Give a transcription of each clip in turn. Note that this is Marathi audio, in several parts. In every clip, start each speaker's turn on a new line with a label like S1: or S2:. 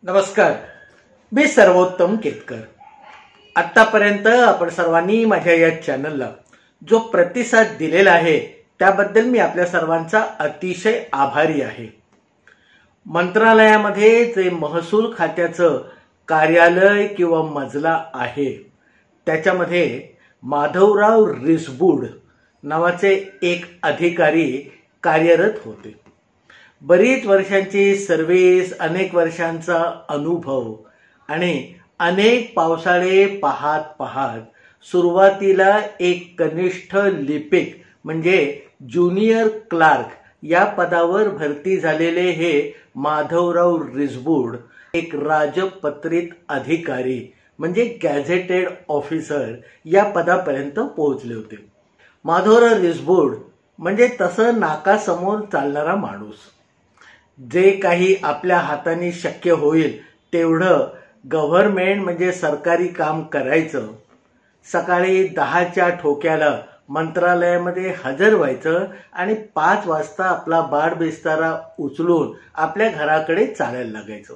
S1: नमस्कार, मी सर्वोत्तम केतकर। आतापर्यंत आपण सर्वांनी माझ्या या चॅनलला जो प्रतिसाद दिलेला आहे त्याबद्दल मी आपल्या सर्वांचा अतिशय आभारी आहे। मंत्रालयामध्ये जे महसूल खात्याचं कार्यालय किंवा मजला आहे त्याच्यामध्ये माधवराव रिसबूड नावाचे एक अधिकारी कार्यरत होते। बरीच वर्षांची सर्व्हिस, अनेक वर्षांचा अनुभव आणि अनेक पावसाळे पाहत पाहत सुरुवातीला एक कनिष्ठ लिपिक म्हणजे ज्युनियर क्लार्क या पदावर भरती झालेले हे माधवराव रिसबूड एक राजपत्रित अधिकारी म्हणजे गॅझेटेड ऑफिसर या पदापर्यंत पोहोचले होते। माधवराव रिसबूड म्हणजे तसं नाकासमोर चालणारा माणूस। जे काही आपल्या हाताने शक्य होईल तेवढं गव्हर्नमेंट म्हणजे सरकारी काम करायचं। सकाळी 10च्या ठोक्याला मंत्रालयामध्ये हजर व्हायचं आणि 5 वाजता आपला बाडबिस्तारा उचलून आपल्या घराकडे चालायला लागायचं।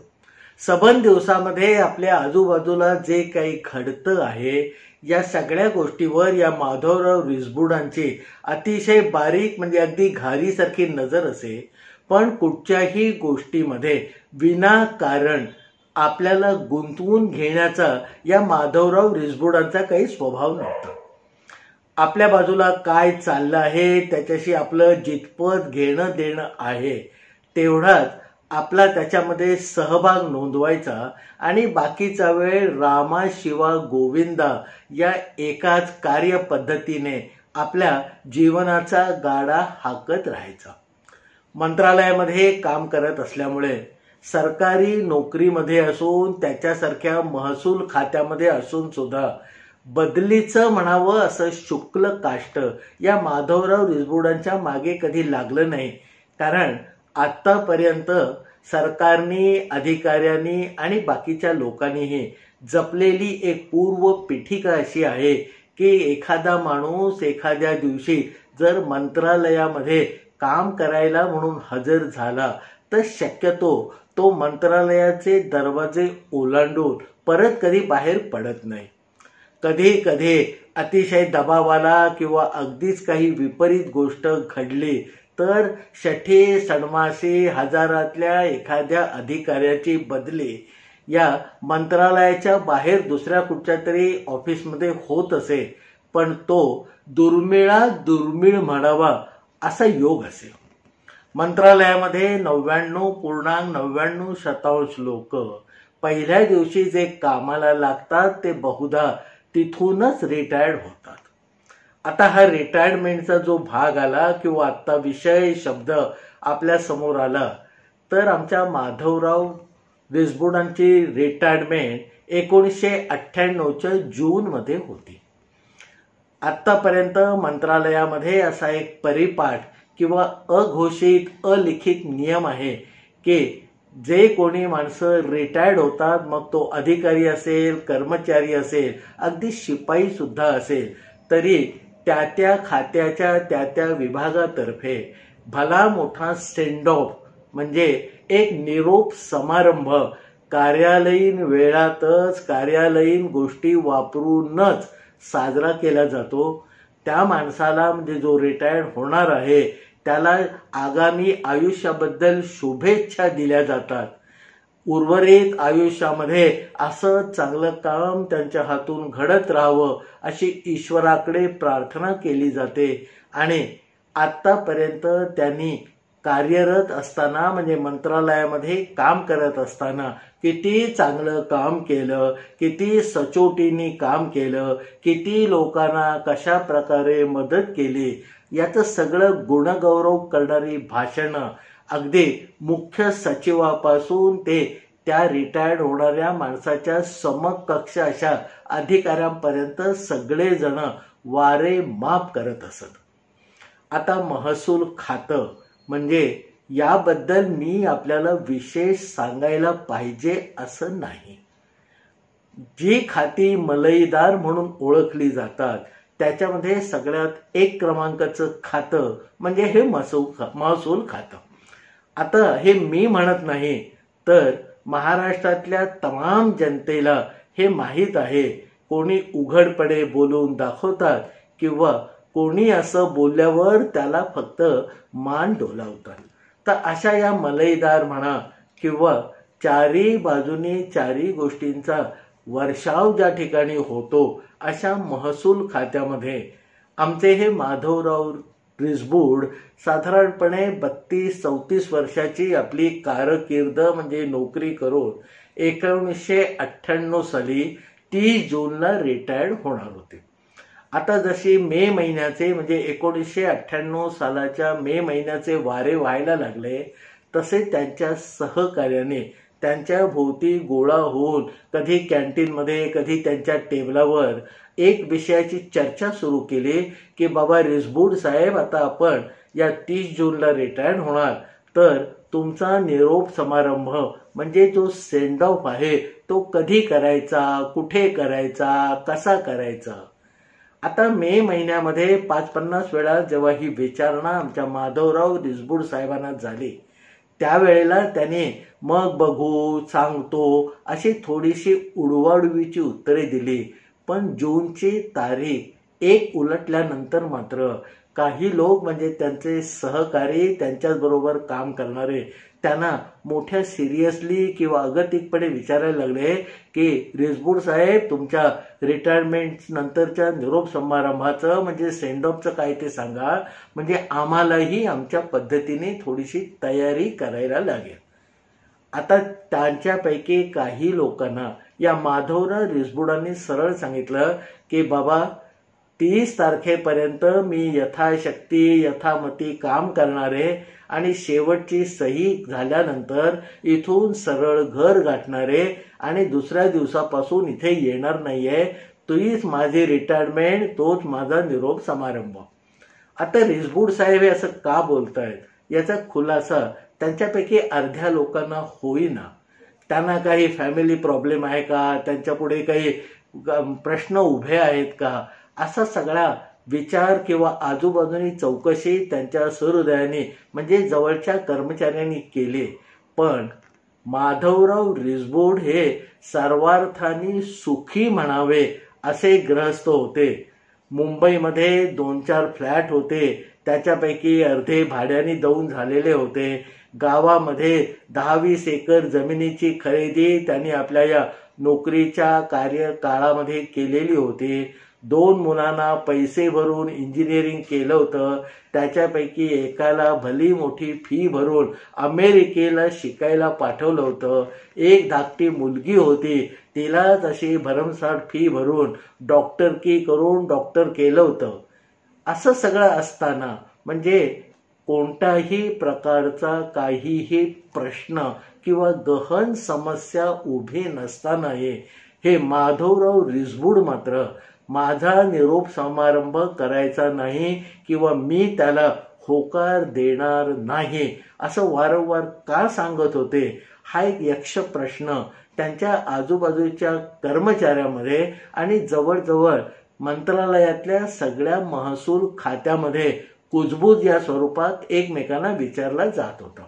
S1: सबंध दिवसामध्ये आपल्या आजूबाजूला जे काही घडतं आहे या सगळ्या गोष्टीवर या माधवराव रिसबूडांची अतिशय बारीक म्हणजे अगदी घारीसारखी नजर असे। पण कुठच्याही गोष्टीमध्ये विनाकारण आपल्याला गुंतवून घेण्याचा या माधवराव रिसबूडांचा काही स्वभाव नव्हता। आपल्या बाजूला काय चाललं आहे त्याच्याशी आपलं जितपत घेणं देणं आहे तेवढाच आपला त्याच्यामध्ये सहभाग नोंदवायचा आणि बाकीचा वेळ रामा शिवा गोविंदा या एकाच कार्यपद्धतीने आपल्या जीवनाचा गाडा हाकत राहायचा। मंत्रालयामध्ये काम करत असल्यामुळे सरकारी नोकरीमध्ये असून त्याच्यासारख्या महसूल खात्यामध्ये असून सुद्धा बदलीचं म्हणावं असं शुक्ल काष्ट या माधवराव रिसबूडांच्या मागे कधी लागलं नाही। कारण आतापर्यंत सरकारने, अधिकाऱ्यांनी आणि बाकीच्या लोकांनीही जपलेली एक पूर्व पीठिका अशी आहे की एखादा माणूस एखाद्या दिवशी जर मंत्रालयामध्ये काम करायला म्हणून हजर झाला तर शक्यतो तो मंत्रालयाचे दरवाजे ओलांडून परत कधी बाहेर पडत नाही। कधी कधी अतिशय दबावाला किंवा अगदीच काही विपरीत गोष्ट घडली तर शठे सडमासे हजारातल्या एखाद्या अधिकाऱ्याची बदली या मंत्रालयाच्या बाहेर दुसऱ्या कुठच्या तरी ऑफिसमध्ये होत असे। पण तो दुर्मिळ म्हणावा असा योग असेल। मंत्रालयामध्ये 99.99% लोक पहिल्या दिवशी जे कामाला लागतात ते बहुधा तिथूनच रिटायर्ड होतात। आता हा रिटायरमेंटचा जो भाग आला किंवा आता विषय शब्द आपल्या समोर आला तर आमच्या माधवराव रिसबूडांची रिटायरमेंट 1998च्या जूनमध्ये होती। आतापर्यंत मंत्रालयामध्ये असा एक परिपाठ किंवा अघोषित अलिखित नियम आहे की जे कोणी माणसं रिटायर्ड होतात, मग तो अधिकारी असेल, कर्मचारी असेल, अगदी शिपाई सुद्धा असेल, तरी त्या खात्याच्या त्या विभागातर्फे भला मोठा सेंड ऑफ म्हणजे एक निरोप समारंभ कार्यालयीन वेळातच कार्यालयीन गोष्टी वापरूनच साजरा केला जातो। त्या माणसाला म्हणजे जो रिटायर्ड होणार आहे त्याला आगामी आयुष्याबद्दल शुभेच्छा दिल्या जातात। उर्वरित आयुष्यामध्ये असं चांगलं काम त्यांच्या हातून घडत राहावं अशी ईश्वराकडे प्रार्थना केली जाते। आणि आतापर्यंत त्यांनी कार्यरत असताना म्हणजे मंत्रालयामध्ये काम करत असताना किती चांगलं काम केलं, किती सचोटीने काम केलं, किती लोकांना कशा प्रकारे मदत केली याचं सगळं गुणगौरव करणारी भाषणं अगदी मुख्य सचिवापासून ते त्या रिटायर्ड होणाऱ्या माणसाच्या समकक्ष अशा अधिकाऱ्यांपर्यंत सगळेजण वारे माप करत असत। आता महसूल खातं म्हणजे याबद्दल मी आपल्याला विशेष सांगायला पाहिजे असं नाही। जी खाती मलईदार म्हणून ओळखली जातात त्याच्यामध्ये सगळ्यात 1 क्रमांकाचं खातं म्हणजे हे महसूल खातं। आता हे मी म्हणत नाही तर महाराष्ट्रातल्या तमाम जनतेला हे माहीत आहे. कोणी उघडपणे बोलून दाखवतात किंवा कोणी असं बोलल्यावर त्याला फक्त मान डोलावतात. तर अशा या मलईदार म्हणा किंवा चारी बाजूनी चारी गोष्टींचा वर्षाव ज्या ठिकाणी होतो अशा महसूल खात्यामध्ये आमचे हे माधवराव रिसबूड साधारणपणे 32-34 वर्षाची आपली कारकीर्द म्हणजे नोकरी करून 1998 साली 30 जूनला रिटायर्ड होणार होते. आता जशी मे महिन्याचे म्हणजे 1998 सालाच्या मे महिन्याचे वारे व्हायला लागले तसे त्यांच्या सहकार्याने त्यांच्या भोवती गोळा होऊन कधी कॅन्टीनमध्ये कधी त्यांच्या टेबलावर एक विषयाची चर्चा सुरू केली की बाबा रिसबूड साहेब, आता आपण या 30 जूनला रिटायर्ड होणार, तर तुमचा निरोप समारंभ म्हणजे जो सेंड ऑफ आहे तो कधी करायचा, कुठे करायचा, कसा करायचा. आता मे महिन्यामध्ये 50 वेळा जेव्हा ही विचारणा आमच्या माधवराव रिसबूड साहेबांना झाली त्यावेळेला त्याने मग बघू, सांगतो अशी थोडीशी उडवाउडवीची उत्तरे दिली. पण जूनची तारीख 1 उलटल्यानंतर मात्र काही लोक म्हणजे त्यांचे सहकारी, त्यांच्याबरोबर काम करणारे, त्यांना मोठ्या सिरियसली किंवा अगतिकपणे विचारायला लागले की रिसबूड साहेब, तुमच्या रिटायरमेंट नंतरच्या निरोप समारंभाचं म्हणजे सेंड ऑफचं काय ते सांगा, म्हणजे आम्हालाही आमच्या पद्धतीने थोडीशी तयारी करायला लागेल. आता त्यांच्यापैकी काही लोकांना या माधवराव रिसबूडांनी सरळ सांगितलं की बाबा 30 तारखेपर्यंत मी यथाशक्ती यथामती काम करणारे आणि शेवटची सही झाल्यानंतर इथून सरळ घर गाठणारे आणि दुसऱ्या दिवसापासून इथे येणार नाहीये. तोच माझी रिटायरमेंट, तोच माझा निरोप समारंभ. आता रिसबूड साहेब हे असं का बोलतायत याचा खुलासा त्यांच्यापैकी अर्ध्या लोकांना होईना. त्यांना काही फॅमिली प्रॉब्लेम आहे का, त्यांच्या पुढे काही प्रश्न उभे आहेत का, असा सगळा विचार किंवा आजूबाजूनी चौकशी त्यांच्या सहृदयाने म्हणजे जवळच्या कर्मचाऱ्यांनी केली. पण माधवराव रिसबूड हे सर्वार्थाने सुखी म्हणावे असे गृहस्थ होते. मुंबईमध्ये 2-4 फ्लॅट होते, त्याच्यापैकी अर्धे भाड्याने देऊन झालेले होते. गावामध्ये 10-20 एकर जमिनीची खरेदी त्यांनी आपल्या या नोकरीच्या कार्यकाळामध्ये केलेली होती. 2 मुलांना पैसे भरून इंजिनिअरिंग केलं होतं, त्याच्यापैकी एकाला भली मोठी फी भरून अमेरिकेला शिकायला पाठवलं होतं. एक धाकटी मुलगी होती, तिला तशी भरमसाठ फी भरून डॉक्टरकी करून डॉक्टर केलं होतं. असं सगळं असताना म्हणजे कोणत्याही प्रकारचा काहीही प्रश्न किंवा गहन समस्या उभी नसताना हे माधवराव रिसबूड मात्र माझा निरोप समारंभ करायचा नाही किंवा मी त्याला होकार देणार नाही असं वारंवार का सांगत होते, हा एक यक्ष प्रश्न त्यांच्या आजूबाजूच्या कर्मचाऱ्यामध्ये आणि जवळजवळ मंत्रालयातल्या सगळ्या महसूल खात्यामध्ये कुजबूज या स्वरूपात एकमेकांना विचारला जात होता.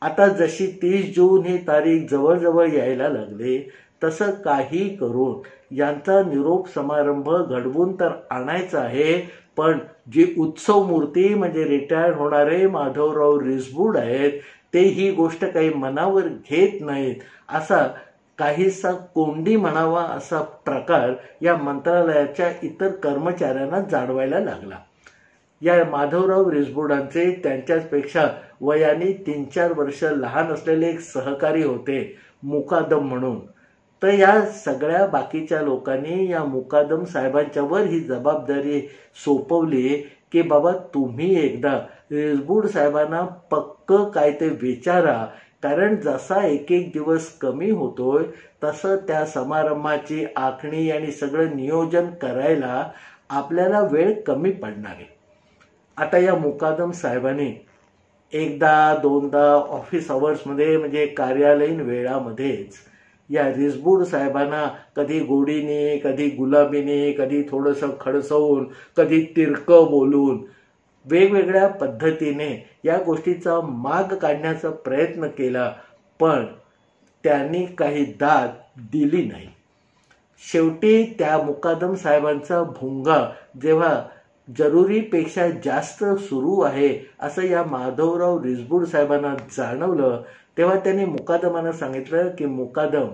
S1: आता जशी 30 जून ही तारीख जवळजवळ यायला लागली तसं काही करून यांचा निरोप समारंभ घडवून तर आणायचा आहे, पण जी उत्सव मूर्ती म्हणजे रिटायर होणारे माधवराव रिसबूड आहेत ते ही गोष्ट काही मनावर घेत नाहीत. असा काहीसा कोंडी म्हणावा असा प्रकार या मंत्रालयाच्या इतर कर्मचाऱ्यांना जाणवायला लागला. या माधवराव रिसबूडांचे त्यांच्यापेक्षा वयाने 3-4 वर्ष लहान असलेले एक सहकारी होते मुकादम म्हणून. तर या सगळ्या बाकीच्या लोकांनी या मुकादम साहेबांच्यावर ही जबाबदारी सोपवली की बाबा तुम्ही एकदा रिसबूड साहेबांना पक्क काय ते विचारा, कारण जसा एक दिवस कमी होतोय तसं त्या समारंभाची आखणी आणि सगळं नियोजन करायला आपल्याला वेळ कमी पडणार आहे. आता या मुकादम साहेबांनी 1-2दा ऑफिस अवर्समध्ये म्हणजे कार्यालयीन वेळामध्येच या रिसबूड साहेबांना कधी गोडीने, कधी गुलाबीने, कधी थोडंसं खडसवून, कधी तिरकं बोलून वेगवेगळ्या पद्धतीने या गोष्टीचा माग काढण्याचा प्रयत्न केला. पण त्यांनी काही दाद दिली नाही. शेवटी त्या मुकादम साहेबांचा भुंगा जेव्हा जरुरीपेक्षा जास्त सुरू आहे असं या माधवराव रिसबूड साहेबांना जाणवलं, तेव्हा त्यांनी मुकादमांना सांगितलं की मुकादम,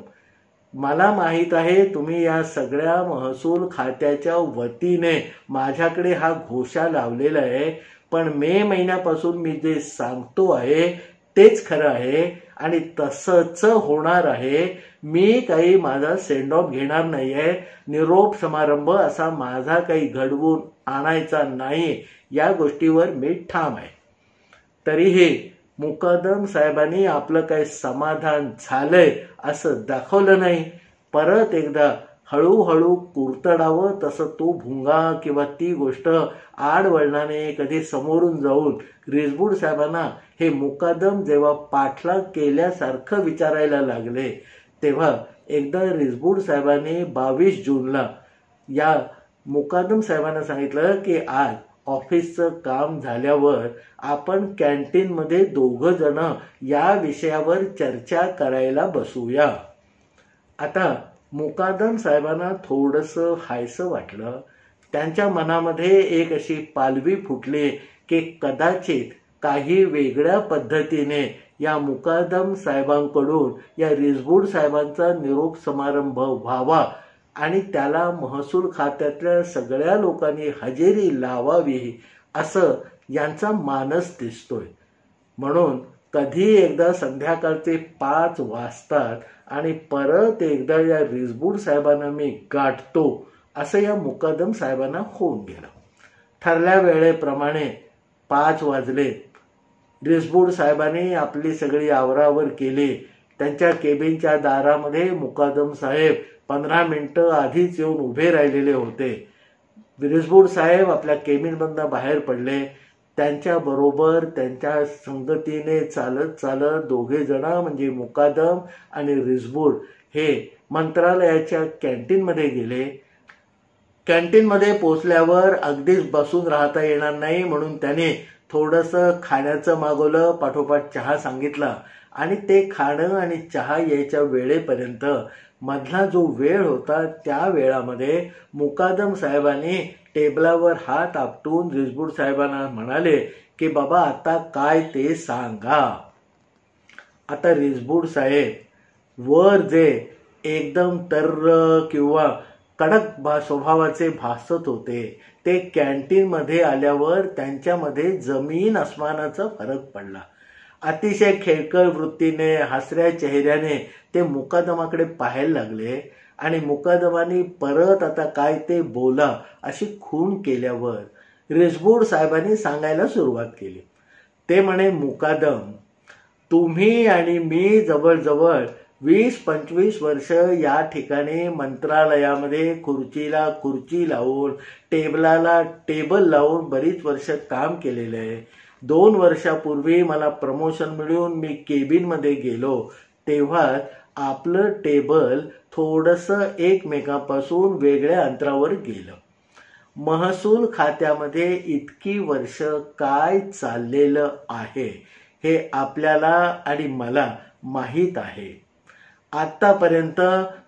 S1: मला माहीत आहे तुम्ही या सगळ्या महसूल खात्याच्या वतीने माझ्याकडे हा घोषा लावलेला आहे, पण मे महिन्यापासून मी जे सांगतो आहे तेच खरं आहे आणि तसंच होणार आहे. मी काही माझा सेंड ऑफ घेणार नाहीये, निरोप समारंभ असा माझा काही घडवून आणायचा नाही, या गोष्टीवर मी ठाम आहे. तरीही मुकादम साहेबांनी आपलं काही समाधान झालंय असं दाखवलं नाही. परत एकदा हळूहळू कुरतडावं तसं तो भुंगा किंवा ती गोष्ट आडवळणाने कधी समोरून जाऊन रिसबूड साहेबांना हे मुकादम जेव्हा पाठलाग केल्यासारखं विचारायला लागले, तेव्हा एकदा रिसबूड साहेबांनी 22 जूनला या मुकादम साहेबांना सांगितलं की आज ऑफिसचं काम झाल्यावर आपण कॅन्टीनमध्ये दोघं जण या विषयावर चर्चा करायला बसूया. आता मुकादम साहेबांना थोडंसं हायसं वाटलं. त्यांच्या मनामध्ये एक अशी पालवी फुटली की कदाचित काही वेगळ्या पद्धतीने या मुकादम साहेबांकडून या रिसबूड साहेबांचा निरोप समारंभ व्हावा आणि त्याला महसूल खात्यातल्या सगळ्या लोकांनी हजेरी लावावी असं यांचा मानस दिसतोय. म्हणून कधी एकदा संध्याकाळचे 5 वाजतात आणि परत एकदा या रिसबूड साहेबांना मी गाठतो असं या मुकादम साहेबांना होऊन गेलं. ठरल्या वेळेप्रमाणे 5 वाजले. रिसबूड साहेबांनी आपली सगळी आवरावर केली. त्यांच्या केबिनच्या दारामध्ये मुकादम साहेब 15 मिनिटं आधीच येऊन उभे राहिलेले होते. रिसबूड साहेब आपल्या केबिनमधून बाहेर पडले. त्यांच्या बरोबर त्यांच्या संगतीने चालत चालत दोघे जण म्हणजे मुकादम आणि रिसबूड हे मंत्रालयाच्या कॅन्टीनमध्ये गेले. कॅन्टीनमध्ये पोचल्यावर अगदीच बसून राहता येणार नाही म्हणून त्याने थोडंसं खाण्याचं मागवलं, पाठोपाठ चहा सांगितला आणि ते खाणं आणि चहा यायच्या वेळेपर्यंत मधला जो वेळ होता त्या वेळामध्ये मुकादम साहेबांनी टेबलावर हात आपटून रिसबूड साहेबांना म्हणाले की बाबा आता काय ते सांगा. आता रिसबूड साहेब वर जे एकदम तर्र किंवा कडक स्वभावाचे भासत होते ते कॅन्टीनमध्ये आल्यावर त्यांच्यामध्ये जमीन अस्मानाचा फरक पडला. अतिशय खेळकर वृत्तीने हसऱ्या चेहऱ्याने ते मुकादमाकडे पाहायला लागले आणि मुकादमानी परत आता काय ते बोला अशी खूण केल्यावर रिसबूड साहेबांनी सांगायला सुरुवात केली. ते म्हणे, मुकादम, तुम्ही आणि मी जवळजवळ 20-25 वर्ष या ठिकाणी मंत्रालयामध्ये खुर्चीला खुर्ची लावून टेबलाला टेबल लावून बरीच वर्ष काम केलेलं आहे. 2 वर्षापूर्वी मला प्रमोशन मिळून मी केबिनमध्ये गेलो तेव्हा आपलं टेबल थोडंसं एकमेकांपासून वेगळ्या अंतरावर गेलं. महसूल खात्यामध्ये इतकी वर्ष काय चाललेलं आहे हे आपल्याला आणि मला माहीत आहे. आतापर्यंत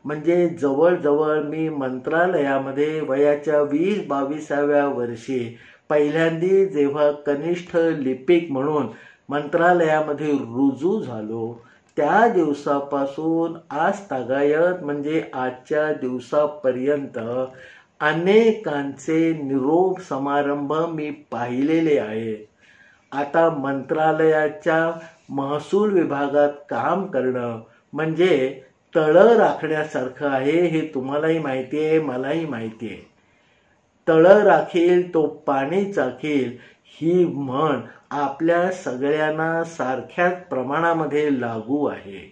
S1: म्हणजे जवळजवळ मी मंत्रालयामध्ये वयाच्या 20-22व्या वर्षी पहिल्यांदी जेव्हा कनिष्ठ लिपिक म्हणून मंत्रालयामध्ये रुजू झालो त्या दिवसापासून आज तागायत म्हणजे आजच्या दिवसापर्यंत अनेकांचे निरोप समारंभ मी पाहिलेले आहेत. आता मंत्रालयाच्या महसूल विभागात काम करणं म्हणजे तळं राखण्यासारखं आहे हे तुम्हालाही माहिती आहे, मलाही माहिती आहे. तळं राखील तो पाणी चाखील ही म्हण आपल्या सगळ्यांना सारख्याच प्रमाणामध्ये लागू आहे.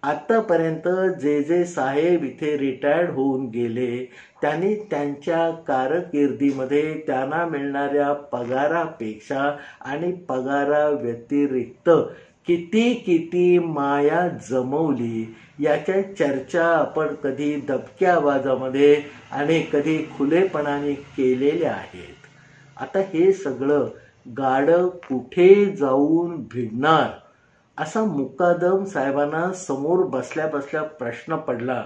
S1: आतापर्यंत जे साहेब इथे रिटायर्ड होऊन गेले त्यांनी त्यांच्या कारकिर्दीमध्ये त्यांना मिळणाऱ्या पगारापेक्षा आणि पगारा व्यतिरिक्त किती माया जमवली याच्या चर्चा आपण कधी दबक्या आवाजामध्ये आणि कधी खुलेपणाने केलेल्या आहेत. आता हे सगळं गाडं कुठे जाऊन भिडणार असा मुकादम साहेबांना समोर बसल्या बसल्या प्रश्न पडला,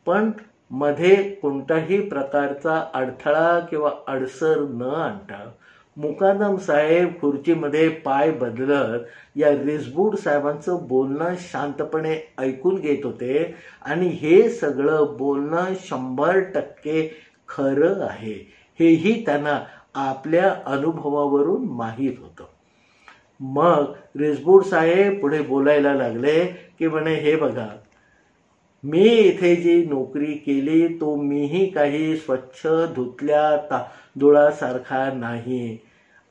S1: पण मध्ये कोणत्याही प्रकारचा अडथळा किंवा अडसर न आणता मुकादम साहेब खुर्चीमध्ये पाय बदलत या रिसबूड साहेबांचं बोलणं शांतपणे ऐकून घेत होते आणि हे सगळं बोलणं 100% खरं आहे हेही त्यांना आपल्या अनुभवावरून माहीत होतं. मग रिसबूड साहेब पुढे बोलायला लागले की म्हणे, हे बघा, मी इथे जी नोकरी केली तो मीही काही स्वच्छ धुतल्या तांदुळासारखा नाही.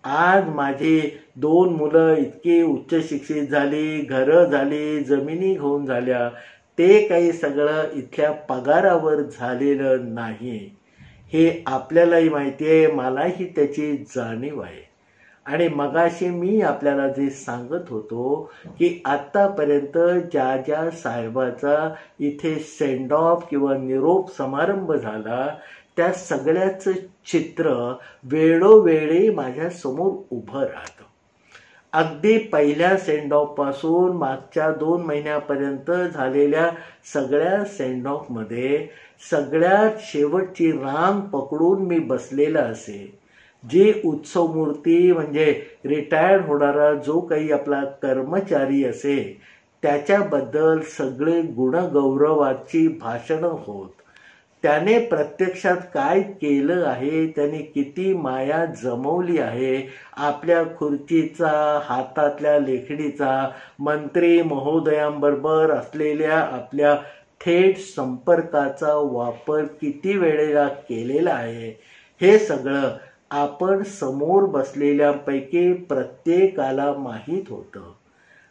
S1: आज माझी 2 मुलं इतकी उच्च शिक्षित झाली, घरं झाली, जमिनी घेऊन झाल्या, ते काही सगळं इथल्या पगारावर झालेलं नाही. हे आपल्यालाही माहिती आहे, मलाही त्याची जाणीव आहे. आणि मगाशी मी आपल्याला जे सांगत होतो की आतापर्यंत ज्या ज्या साहेबाचा इथे सेंड ऑफ किंवा निरोप समारंभ झाला त्या सगळ्याचं चित्र वेळोवेळी माझ्या समोर उभं राहतं. अगदी पहिल्या सेंड ऑफ पासून मागच्या 2 महिन्यापर्यंत झालेल्या सगळ्या सेंड ऑफ मध्ये सगळ्यात शेवटची रांग पकडून मी बसलेला असे. जी उत्सव मूर्ती म्हणजे रिटायर्ड होणारा जो काही आपला कर्मचारी असे त्याच्याबद्दल सगळे गुणगौरवाची भाषणं होत. त्याने प्रत्यक्षात काय केलं आहे, त्याने किती माया जमवली आहे, आपल्या खुर्चीचा, हातातल्या लेखणीचा, मंत्री महोदयांबरोबर असलेल्या आपल्या थेट संपर्काचा वापर किती वेळेला केलेला आहे, हे सगळं आपण समोर बसलेल्यांपैकी प्रत्येकाला माहीत होतं.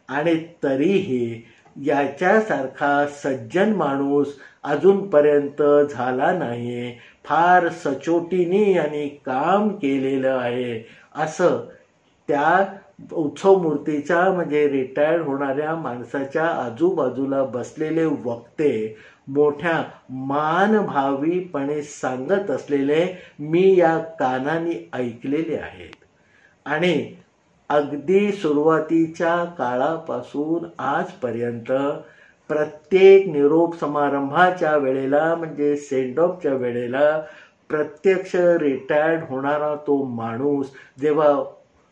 S1: आणि तरीही याच्यासारखा सज्जन माणूस अजूनपर्यंत झाला नाही. फार सचोटीने यांनी काम केलेलं आहे असं त्या उत्सव मूर्तीच्या म्हणजे रिटायर्ड होणाऱ्या माणसाच्या आजूबाजूला बसलेले वक्ते मोठ्या मानभावीपणे सांगत असलेले मी या कानाने ऐकलेले आहेत. आणि अगदी सुरुवातीच्या काळापासून आजपर्यंत प्रत्येक निरोप समारंभाच्या वेळेला म्हणजे सेंड ऑफच्या वेळेला प्रत्यक्ष रिटायर्ड होणारा तो माणूस जेव्हा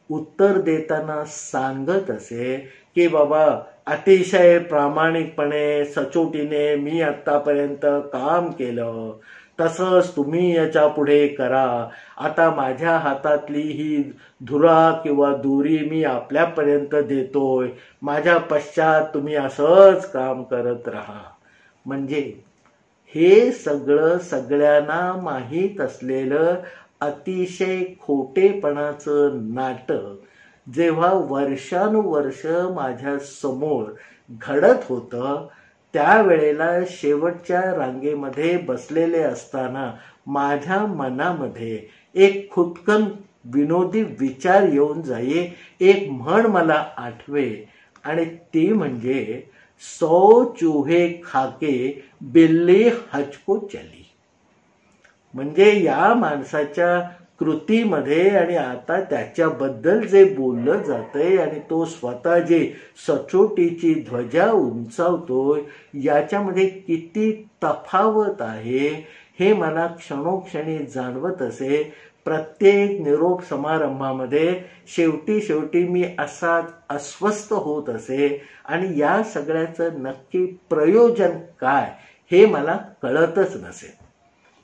S1: उत्तर देताना सांगत असे की बाबा अतिशय प्रामाणिकपणे सचोटीने मी आतापर्यंत काम केलं, तसंच तुम्ही याच्या पुढे करा. आता माझ्या हातातली ही धुरा किंवा दोरी मी आपल्यापर्यंत देतोय, माझ्या पश्चात तुम्ही असंच काम करत राहा. म्हणजे हे सगळं सगळ्यांना माहीत असलेलं अतिशय खोटेपणाचं नाटक जेव्हा वर्षानुवर्ष माझ्या समोर घडत होतं त्यावेळेला शेवटच्या रांगेमध्ये बसलेले असताना माझ्या मनामध्ये एक खुदकन विनोदी विचार येऊन जाई. एक म्हण मला आठवे आणि ती म्हणजे 100 चूहे खाके बिल्ली हजको चली. म्हणजे या माणसाच्या कृतीमध्ये आणि आता त्याच्याबद्दल जे बोललं जातंय आणि तो स्वतः जे सचोटीची ध्वजा उंचावतोय याच्यामध्ये किती तफावत आहे हे मला क्षणोक्षणी जाणवत असे. प्रत्येक निरोप समारंभामध्ये शेवटी मी असा अस्वस्थ होत असे आणि या सगळ्याचं नक्की प्रयोजन काय हे मला कळतच नसे.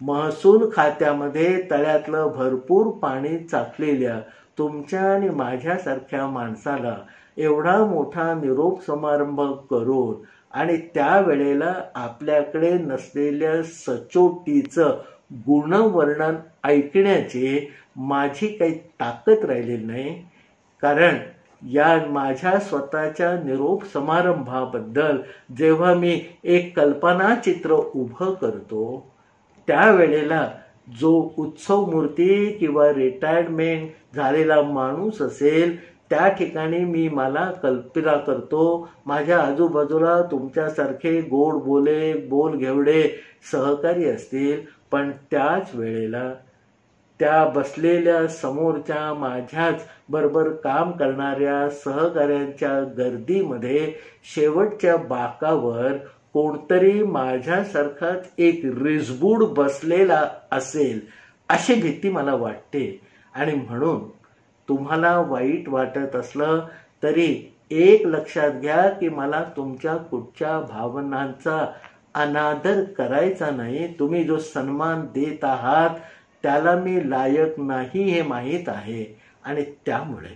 S1: महसूल खात्यामध्ये तळ्यातलं भरपूर पाणी चाकलेल्या तुमच्या आणि माझ्यासारख्या माणसाला एवढा मोठा निरोप समारंभ करून आणि त्यावेळेला आपल्याकडे नसलेल्या सचोटीचं गुणवर्णन ऐकण्याची माझी काही ताकद राहिलेली नाही. कारण या माझ्या स्वतःच्या निरोप समारंभाबद्दल जेव्हा मी एक कल्पनाचित्र उभं करतो त्यावेळेला जो उत्सव मूर्ती किंवा रिटायरमेंट झालेला माणूस असेल त्या ठिकाणी मी मला कल्पना करतो माझ्या आजूबाजूला तुमच्यासारखे गोड बोल घेवडे सहकारी असतील, पण त्याच वेळेला त्या बसलेल्या समोरच्या माझ्याच बरोबर काम करणाऱ्या सहकाऱ्यांच्या गर्दीमध्ये शेवटच्या बाकावर कोणतरी माझ्यासारखाच एक रिसबूड बसलेला असेल अशी भीती मला वाटते. आणि म्हणून तुम्हाला वाईट वाटत असलं तरी एक लक्षात घ्या की मला तुमच्या कुठच्या भावनांचा अनादर करायचा नाही. तुम्ही जो सन्मान देत आहात त्याला मी लायक नाही हे माहीत आहे. आणि त्यामुळे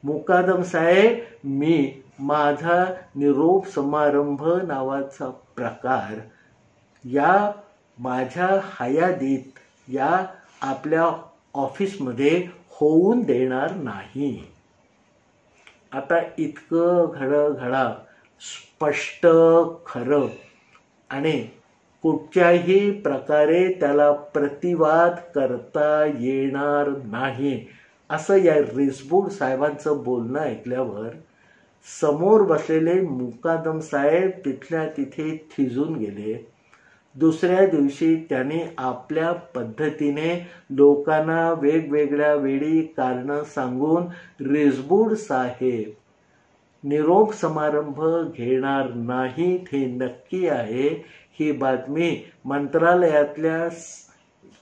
S1: मुकादम साहेब, मी माझा निरोप समारंभ नावाचा प्रकार या माझ्या हयातीत या आपल्या ऑफिसमध्ये होऊन देणार नाही. आता इतकं घडा स्पष्ट खरं आणि कुठच्याही प्रकारे त्याला प्रतिवाद करता येणार नाही असं या रिसबूड साहेबांचं बोलणं ऐकल्यावर समोर बसलेले मुकादम साहेब तिथल्या तिथे थिजून गेले. दुसऱ्या दिवशी त्यांनी आपल्या पद्धतीने लोकांना वेगवेगळ्या वेळी कारणं सांगून रिसबूड साहेब निरोप समारंभ घेणार नाहीत हे नक्की आहे ही बातमी मंत्रालयातल्या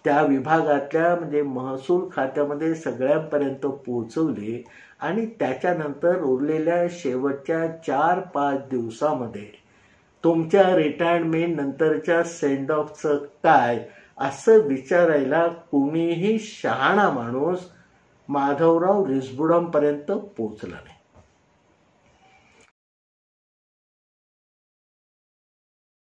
S1: त्या विभागातल्या म्हणजे महसूल खात्यामध्ये सगळ्यांपर्यंत पोहोचवली. आणि त्याच्यानंतर उरलेल्या शेवटच्या 4-5 दिवसामध्ये तुमच्या रिटायरमेंट नंतरच्या सेंड ऑफचं काय असं विचारायला कुणीही शहाणा माणूस माधवराव रिसबुडांपर्यंत पोहोचला नाही.